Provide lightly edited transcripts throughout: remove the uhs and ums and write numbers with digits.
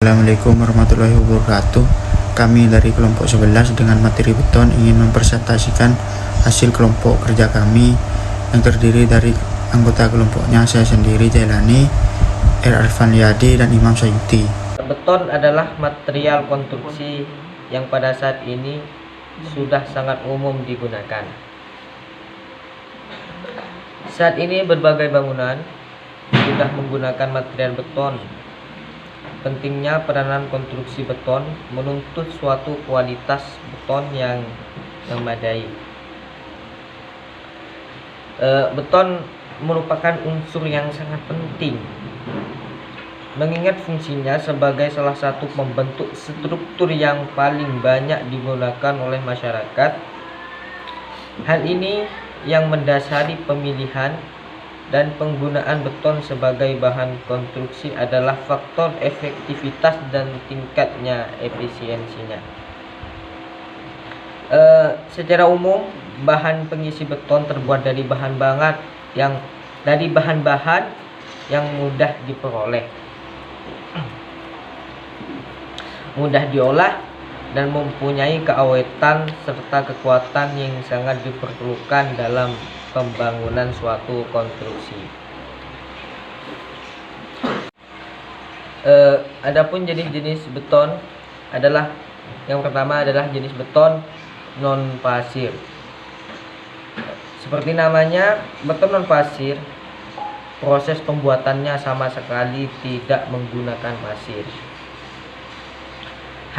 Assalamualaikum warahmatullahi wabarakatuh. Kami dari kelompok 11 dengan materi beton ingin mempresentasikan hasil kelompok kerja kami yang terdiri dari anggota kelompoknya saya sendiri Jailani, Arfan Liyadi, dan Imam Sayuti. Beton adalah material konstruksi yang pada saat ini sudah sangat umum digunakan. Saat ini berbagai bangunan sudah menggunakan material beton. Pentingnya peranan konstruksi beton menuntut suatu kualitas beton yang memadai. Beton merupakan unsur yang sangat penting, mengingat fungsinya sebagai salah satu pembentuk struktur yang paling banyak digunakan oleh masyarakat. Hal ini yang mendasari pemilihan dan penggunaan beton sebagai bahan konstruksi adalah faktor efektivitas dan tingkatnya efisiensinya. Secara umum, bahan pengisi beton terbuat dari bahan-bahan yang mudah diperoleh, mudah diolah, dan mempunyai keawetan serta kekuatan yang sangat diperlukan dalam pembangunan suatu konstruksi. Adapun jenis-jenis beton adalah, yang pertama adalah jenis beton non pasir. Seperti namanya, beton non pasir, proses pembuatannya sama sekali tidak menggunakan pasir,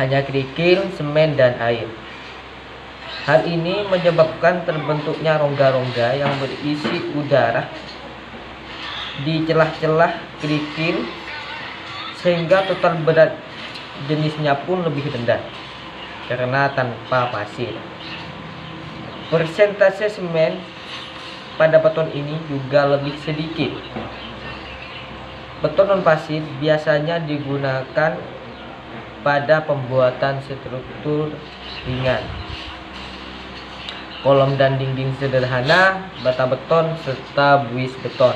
hanya kerikil, semen, dan air. Hal ini menyebabkan terbentuknya rongga-rongga yang berisi udara di celah-celah kerikil, sehingga total berat jenisnya pun lebih rendah karena tanpa pasir. Persentase semen pada beton ini juga lebih sedikit. Beton non pasir biasanya digunakan pada pembuatan struktur ringan, kolom dan dinding sederhana, bata beton, serta buis beton.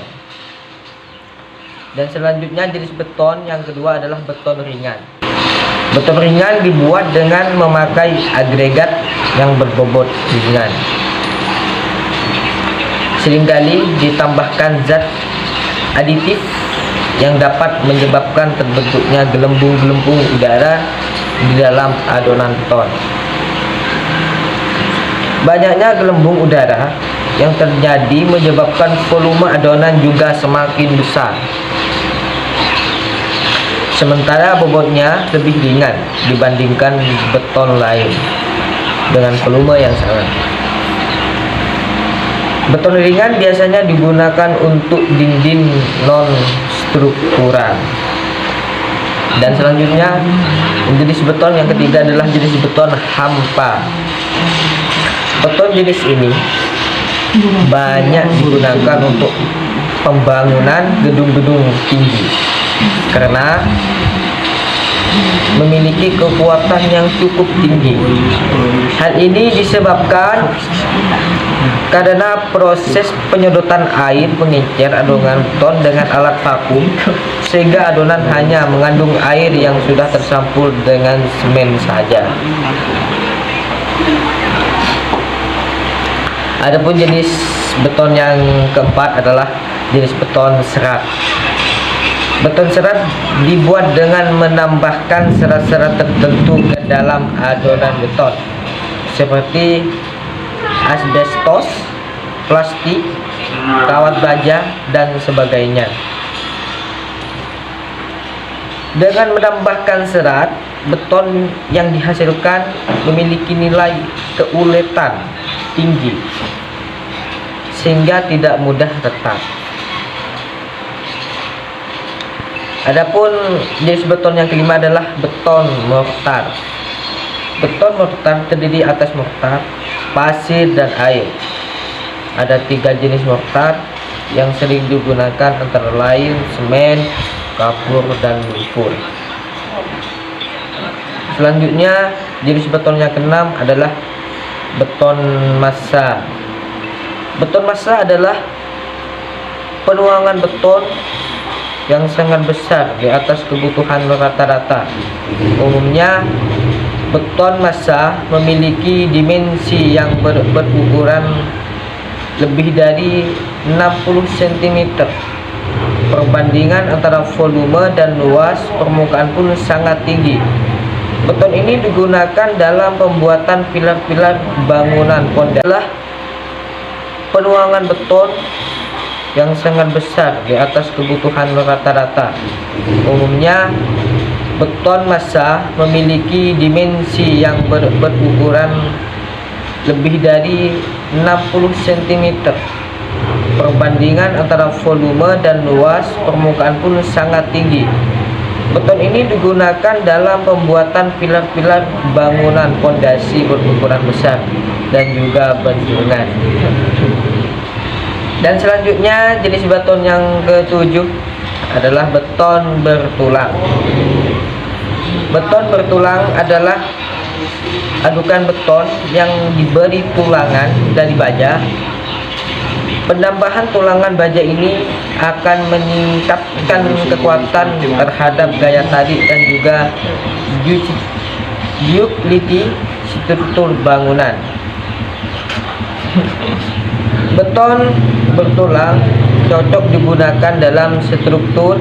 Dan selanjutnya jenis beton yang kedua adalah beton ringan. Beton ringan dibuat dengan memakai agregat yang berbobot ringan. Seringkali ditambahkan zat aditif yang dapat menyebabkan terbentuknya gelembung-gelembung udara di dalam adonan beton. Banyaknya gelembung udara yang terjadi menyebabkan volume adonan juga semakin besar, sementara bobotnya lebih ringan dibandingkan beton lain dengan volume yang sama. Beton ringan biasanya digunakan untuk dinding non struktural. Dan selanjutnya, jenis beton yang ketiga adalah jenis beton hampa. Beton jenis ini banyak digunakan untuk pembangunan gedung-gedung tinggi karena memiliki kekuatan yang cukup tinggi. Hal ini disebabkan karena proses penyedotan air mengecer adonan beton dengan alat vakum, sehingga adonan hanya mengandung air yang sudah tercampur dengan semen saja. Adapun jenis beton yang keempat adalah jenis beton serat. Beton serat dibuat dengan menambahkan serat-serat tertentu ke dalam adonan beton, seperti asbestos, plastik, kawat baja, dan sebagainya. Dengan menambahkan serat, beton yang dihasilkan memiliki nilai keuletan tinggi sehingga tidak mudah retak. Adapun jenis beton yang kelima adalah beton mortar. Beton mortar terdiri atas mortar, pasir, dan air. Ada 3 jenis mortar yang sering digunakan, antara lain semen, kapur, dan lumpur. Selanjutnya, jenis beton yang keenam adalah beton massa. Beton massa adalah penuangan beton yang sangat besar di atas kebutuhan rata-rata. Umumnya, beton massa memiliki dimensi yang berukuran lebih dari 60 cm. Perbandingan antara volume dan luas permukaan pun sangat tinggi. Beton ini digunakan dalam pembuatan pilar-pilar bangunan pondasi. Penuangan beton yang sangat besar di atas kebutuhan rata-rata. Umumnya, beton massa memiliki dimensi yang berukuran lebih dari 60 cm. Perbandingan antara volume dan luas permukaan pun sangat tinggi. Beton ini digunakan dalam pembuatan pilar-pilar bangunan pondasi berukuran besar dan juga bendungan. Dan selanjutnya, jenis beton yang ketujuh adalah beton bertulang. Beton bertulang adalah adukan beton yang diberi tulangan dari baja. Penambahan tulangan baja ini akan meningkatkan kekuatan terhadap gaya tarik dan juga ductility struktur bangunan. Beton bertulang cocok digunakan dalam struktur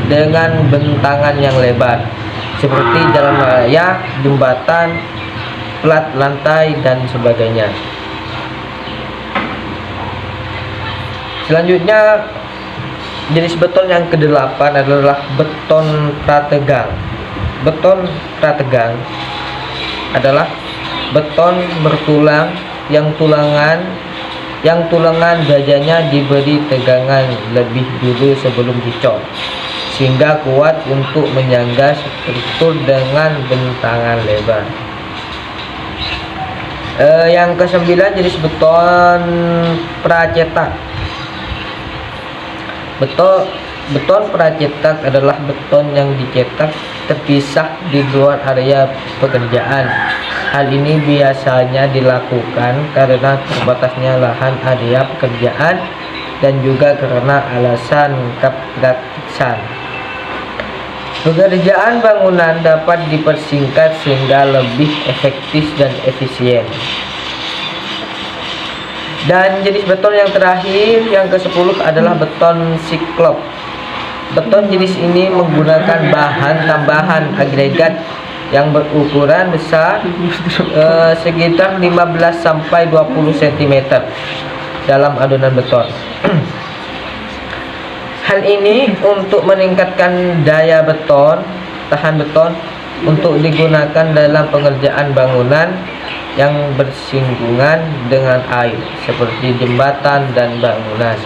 dengan bentangan yang lebar, seperti jalan raya, jembatan, plat lantai, dan sebagainya. Selanjutnya, jenis beton yang ke-8 adalah beton prategang. Beton prategang adalah beton bertulang yang tulangan bajanya diberi tegangan lebih dulu sebelum dicor, sehingga kuat untuk menyangga struktur dengan bentangan lebar. Yang ke-9, jenis beton pracetak. Beton pracetak adalah beton yang dicetak terpisah di luar area pekerjaan. Hal ini biasanya dilakukan karena terbatasnya lahan area pekerjaan dan juga karena alasan kepraktisan. Pekerjaan bangunan dapat dipersingkat sehingga lebih efektif dan efisien. Dan jenis beton yang terakhir, yang ke-10 adalah beton siklop. Beton jenis ini menggunakan bahan tambahan agregat yang berukuran besar, sekitar 15-20 cm dalam adonan beton. Hal ini untuk meningkatkan daya beton, tahan beton, untuk digunakan dalam pengerjaan bangunan yang bersinggungan dengan air, seperti jembatan dan bangunan.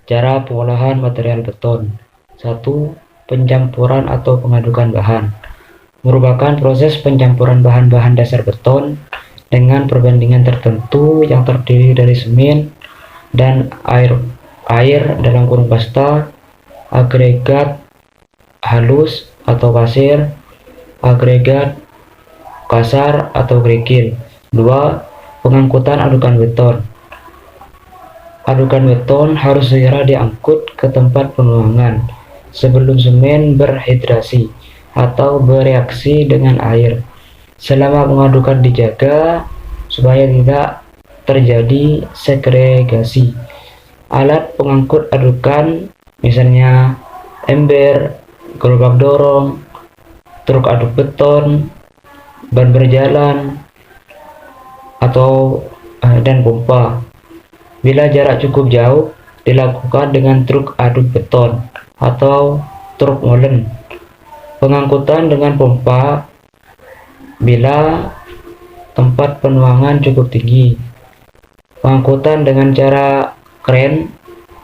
Cara pengolahan material beton. 1. Pencampuran atau pengadukan bahan merupakan proses pencampuran bahan-bahan dasar beton dengan perbandingan tertentu yang terdiri dari semen dan air dalam kurung pasta, agregat halus atau pasir, agregat kasar atau kerikil. 2. Pengangkutan adukan beton. Adukan beton harus segera diangkut ke tempat penuangan sebelum semen berhidrasi atau bereaksi dengan air. Selama pengadukan dijaga supaya tidak terjadi segregasi. Alat pengangkut adukan misalnya ember, gerobak dorong, truk aduk beton, ban berjalan, atau dan pompa. Bila jarak cukup jauh, dilakukan dengan truk aduk beton atau truk molen. Pengangkutan dengan pompa bila tempat penuangan cukup tinggi. Pengangkutan dengan cara kren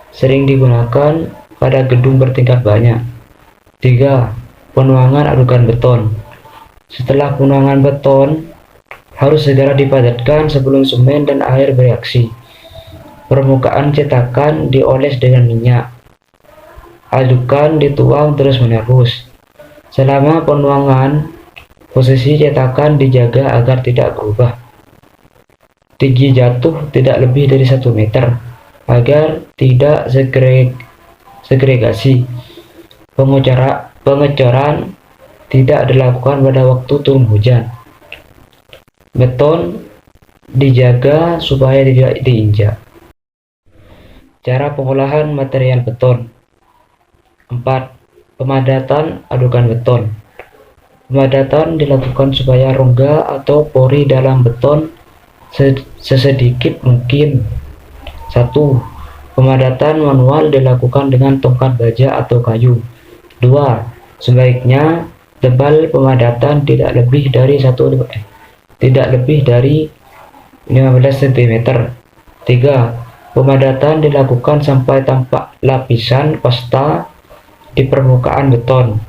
sering digunakan pada gedung bertingkat banyak. 3. Penuangan adukan beton. Setelah penuangan beton harus segera dipadatkan sebelum semen dan air bereaksi. Permukaan cetakan dioles dengan minyak. Adukan dituang terus-menerus. Selama penuangan, posisi cetakan dijaga agar tidak berubah. Tinggi jatuh tidak lebih dari 1 meter. agar tidak segregasi. Pengecoran tidak dilakukan pada waktu turun hujan. Beton dijaga supaya tidak diinjak. Cara pengolahan material beton. 4. Pemadatan adukan beton. Pemadatan dilakukan supaya rongga atau pori dalam beton sesedikit mungkin. 1. Pemadatan manual dilakukan dengan tongkat baja atau kayu. 2. Sebaiknya tebal pemadatan tidak lebih dari 15 cm. 3. Pemadatan dilakukan sampai tampak lapisan pasta di permukaan beton.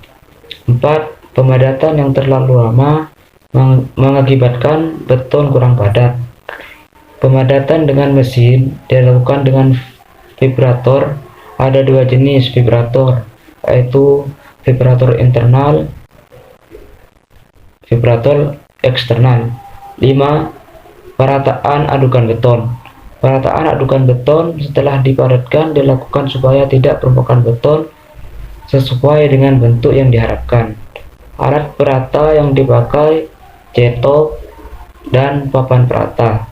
4. Pemadatan yang terlalu lama mengakibatkan beton kurang padat. Pemadatan dengan mesin dilakukan dengan vibrator. Ada dua jenis vibrator, yaitu vibrator internal, vibrator eksternal. 5. Perataan adukan beton. Perataan adukan beton setelah dipadatkan dilakukan supaya tidak permukaan beton sesuai dengan bentuk yang diharapkan. Alat perata yang dipakai cetok dan papan perata.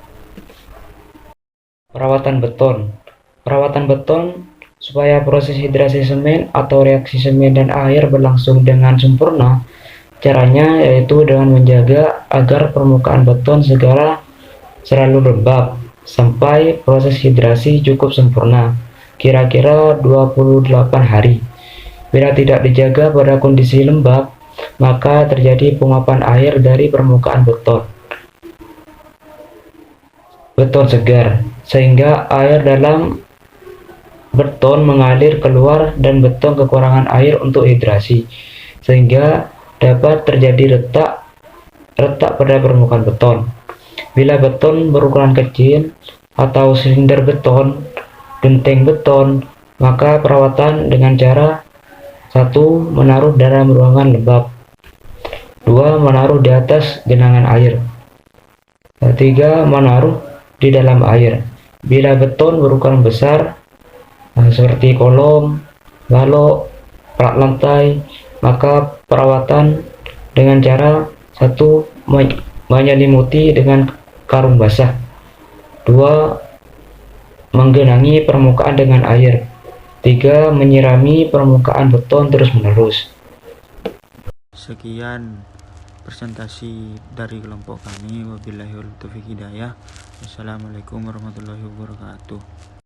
Perawatan beton. Perawatan beton supaya proses hidrasi semen atau reaksi semen dan air berlangsung dengan sempurna. Caranya yaitu dengan menjaga agar permukaan beton selalu lembab sampai proses hidrasi cukup sempurna, kira-kira 28 hari. Bila tidak dijaga pada kondisi lembab, maka terjadi penguapan air dari permukaan beton segar, sehingga air dalam beton mengalir keluar dan beton kekurangan air untuk hidrasi, sehingga dapat terjadi retak pada permukaan beton. Bila beton berukuran kecil atau silinder beton, genteng beton, maka perawatan dengan cara 1. Menaruh dalam ruangan lembab. 2. Menaruh di atas genangan air. 3. Menaruh di dalam air. Bila beton berukuran besar seperti kolom, balok, rak lantai, maka perawatan dengan cara 1. Menyelimuti dengan karung basah. 2. Menggenangi permukaan dengan air. 3. Menyirami permukaan beton terus-menerus. Sekian presentasi dari kelompok kami. Wabillahi taufiq hidayah. Wassalamualaikum warahmatullahi wabarakatuh.